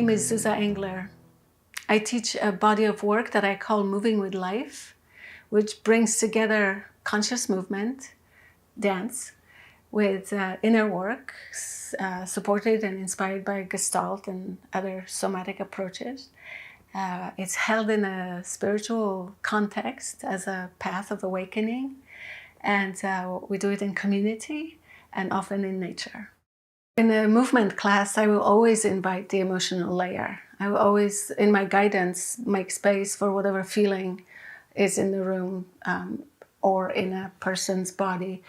name is Zuza Engler. I teach a body of work that I call Moving with Life, which brings together conscious movement, dance, with inner work, supported and inspired by Gestalt and other somatic approaches. It's held in a spiritual context as a path of awakening, and we do it in community and often in nature. In a movement class, I will always invite the emotional layer. I will always, in my guidance, make space for whatever feeling is in the room or in a person's body,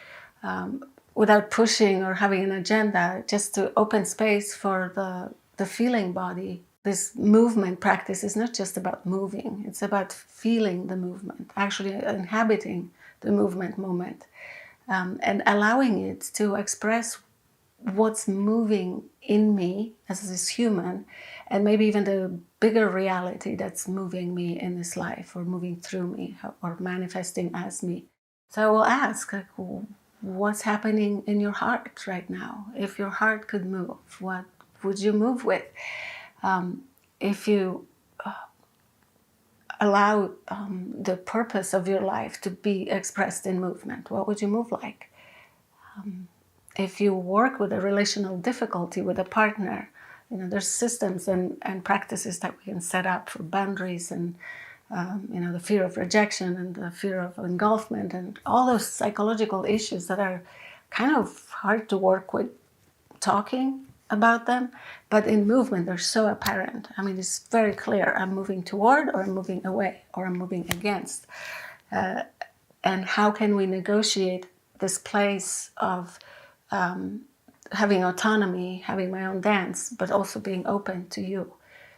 without pushing or having an agenda, just to open space for the feeling body. This movement practice is not just about moving, it's about feeling the movement, actually inhabiting the movement moment, and allowing it to express what's moving in me as this human, and maybe even the bigger reality that's moving me in this life, or moving through me, or manifesting as me. So I will ask, like, what's happening in your heart right now? If your heart could move, what would you move with? If you allow the purpose of your life to be expressed in movement, what would you move like? If you work with a relational difficulty with a partner, there's systems and practices that we can set up for boundaries and, the fear of rejection and the fear of engulfment and all those psychological issues that are kind of hard to work with talking about them, but in movement they're so apparent. It's very clear. I'm moving toward, or I'm moving away, or I'm moving against. And how can we negotiate this place of having autonomy, having my own dance, but also being open to you,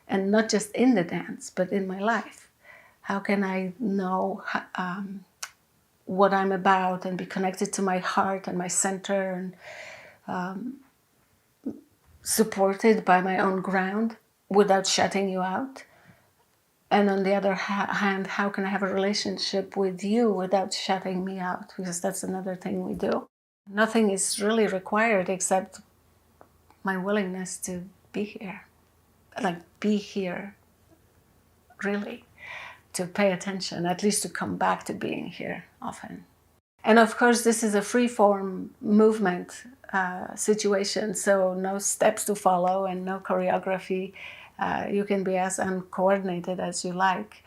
and not just in the dance, but in my life? How can I know what I'm about and be connected to my heart and my center, and supported by my own ground without shutting you out? And on the other hand, how can I have a relationship with you without shutting me out? Because that's another thing we do. Nothing is really required except my willingness to be here. Be here, really. To pay attention, at least to come back to being here often. And of course, this is a free-form movement situation, so no steps to follow and no choreography. You can be as uncoordinated as you like.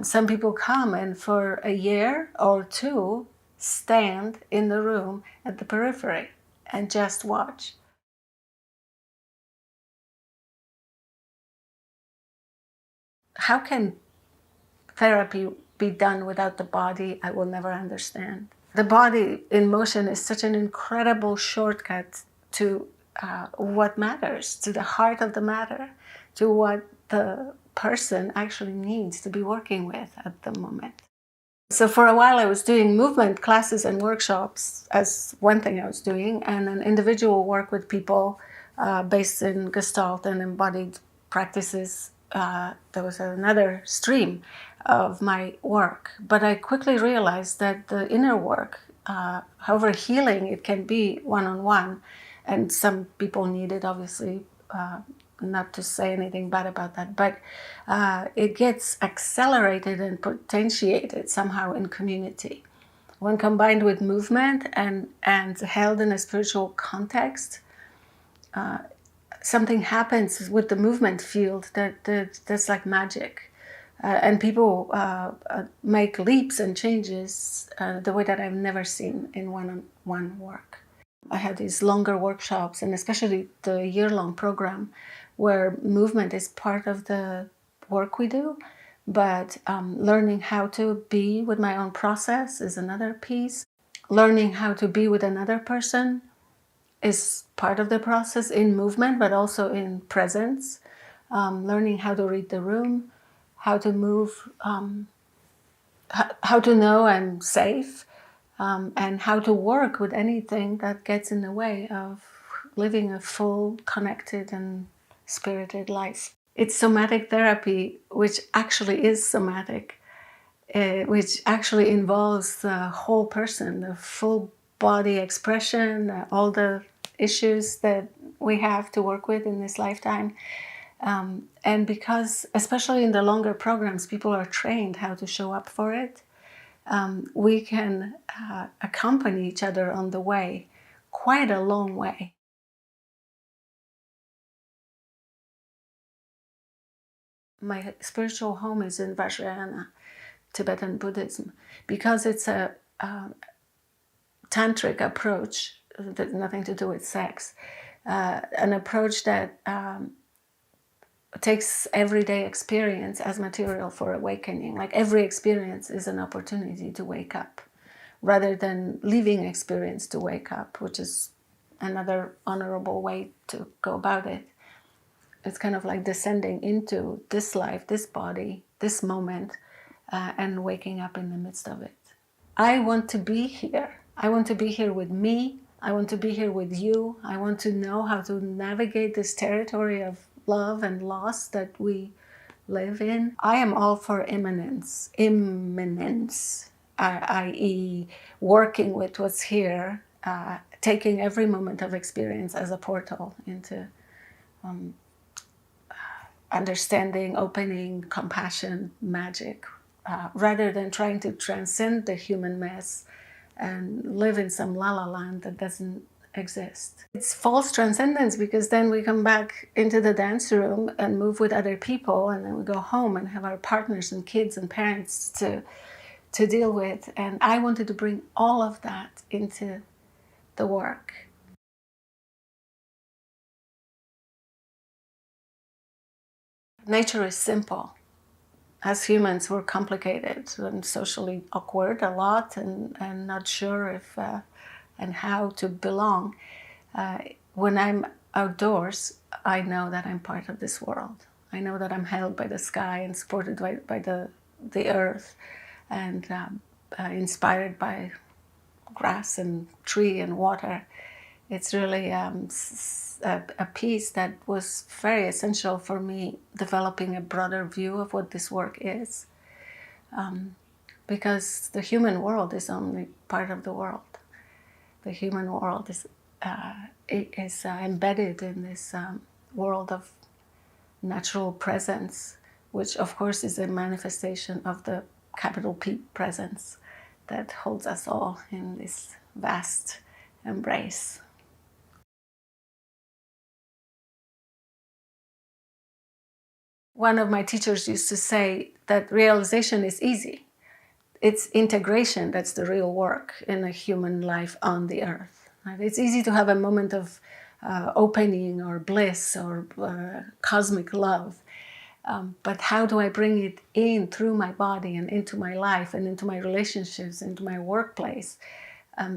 Some people come and for a year or two stand in the room at the periphery and just watch. How can therapy be done without the body? I will never understand. The body in motion is such an incredible shortcut to what matters, to the heart of the matter, to what the person actually needs to be working with at the moment. So for a while I was doing movement classes and workshops as one thing I was doing, and an individual work with people based in Gestalt and embodied practices. There was another stream of my work. But I quickly realized that the inner work, however healing it can be one-on-one, and some people need it, obviously, not to say anything bad about that, but it gets accelerated and potentiated somehow in community. When combined with movement and held in a spiritual context, something happens with the movement field that's like magic. And people make leaps and changes the way that I've never seen in one-on-one work. I had these longer workshops, and especially the year-long program, where movement is part of the work we do, but learning how to be with my own process is another piece. Learning how to be with another person is part of the process in movement, but also in presence. Learning how to read the room, how to move, how to know I'm safe, and how to work with anything that gets in the way of living a full, connected and spirited life. It's somatic therapy, which actually is somatic, which actually involves the whole person, the full body expression, all the issues that we have to work with in this lifetime. And because, especially in the longer programs, people are trained how to show up for it, we can accompany each other on the way, quite a long way. My spiritual home is in Vajrayana, Tibetan Buddhism, because it's a tantric approach that nothing to do with sex, an approach that takes everyday experience as material for awakening. Like every experience is an opportunity to wake up, rather than leaving experience to wake up, which is another honorable way to go about it. It's kind of like descending into this life, this body, this moment, and waking up in the midst of it. I want to be here. I want to be here with me. I want to be here with you. I want to know how to navigate this territory of love and loss that we live in. I am all for immanence, i.e., working with what's here, taking every moment of experience as a portal into understanding, opening, compassion, magic, rather than trying to transcend the human mess and live in some la-la land that doesn't exist. It's false transcendence, because then we come back into the dance room and move with other people, and then we go home and have our partners and kids and parents to deal with. And I wanted to bring all of that into the work. Nature is simple. As humans, we're complicated and socially awkward a lot, and not sure if and how to belong. When I'm outdoors, I know that I'm part of this world. I know that I'm held by the sky and supported by the earth, and inspired by grass and tree and water. It's really a piece that was very essential for me, developing a broader view of what this work is, because the human world is only part of the world. The human world is embedded in this world of natural presence, which of course is a manifestation of the capital P presence that holds us all in this vast embrace. One of my teachers used to say that realization is easy. It's integration that's the real work in a human life on the earth. Right? It's easy to have a moment of opening or bliss or cosmic love. But how do I bring it in through my body and into my life and into my relationships, into my workplace,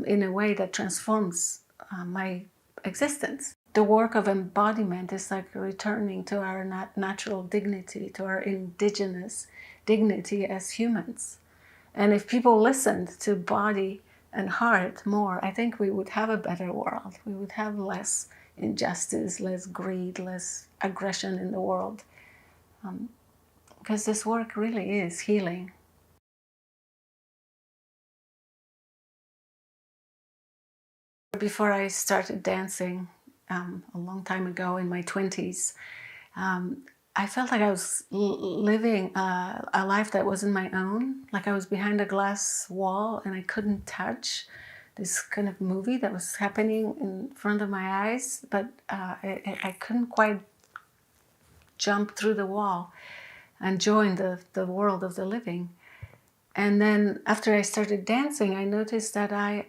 in a way that transforms my existence? The work of embodiment is like returning to our natural dignity, to our indigenous dignity as humans. And if people listened to body and heart more, I think we would have a better world. We would have less injustice, less greed, less aggression in the world. Because this work really is healing. Before I started dancing, a long time ago in my 20s, I felt like I was living a life that wasn't my own. Like I was behind a glass wall and I couldn't touch this kind of movie that was happening in front of my eyes, but I couldn't quite jump through the wall and join the world of the living. And then after I started dancing, I noticed that I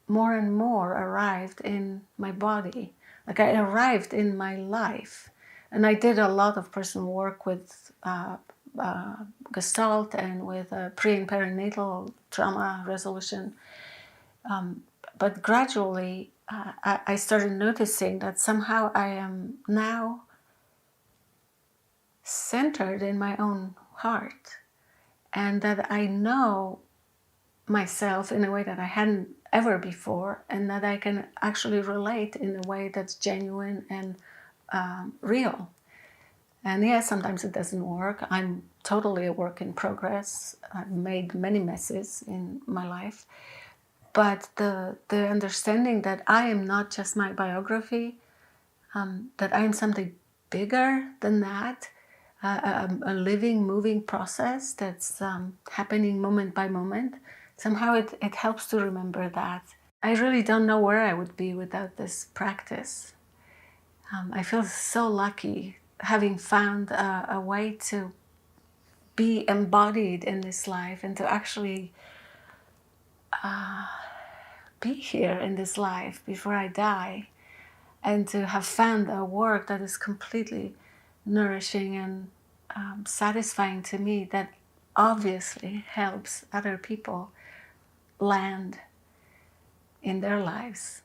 more and more arrived in my body. Like I arrived in my life. And I did a lot of personal work with Gestalt and with pre and perinatal trauma resolution. But gradually, I started noticing that somehow I am now centered in my own heart, and that I know myself in a way that I hadn't ever before, and that I can actually relate in a way that's genuine and real. And yeah, sometimes it doesn't work. I'm totally a work in progress. I've made many messes in my life. But the understanding that I am not just my biography, that I am something bigger than that, a living, moving process that's happening moment by moment. Somehow it helps to remember that. I really don't know where I would be without this practice. I feel so lucky having found a way to be embodied in this life and to actually be here in this life before I die, and to have found a work that is completely nourishing and satisfying to me, that obviously helps other people land in their lives.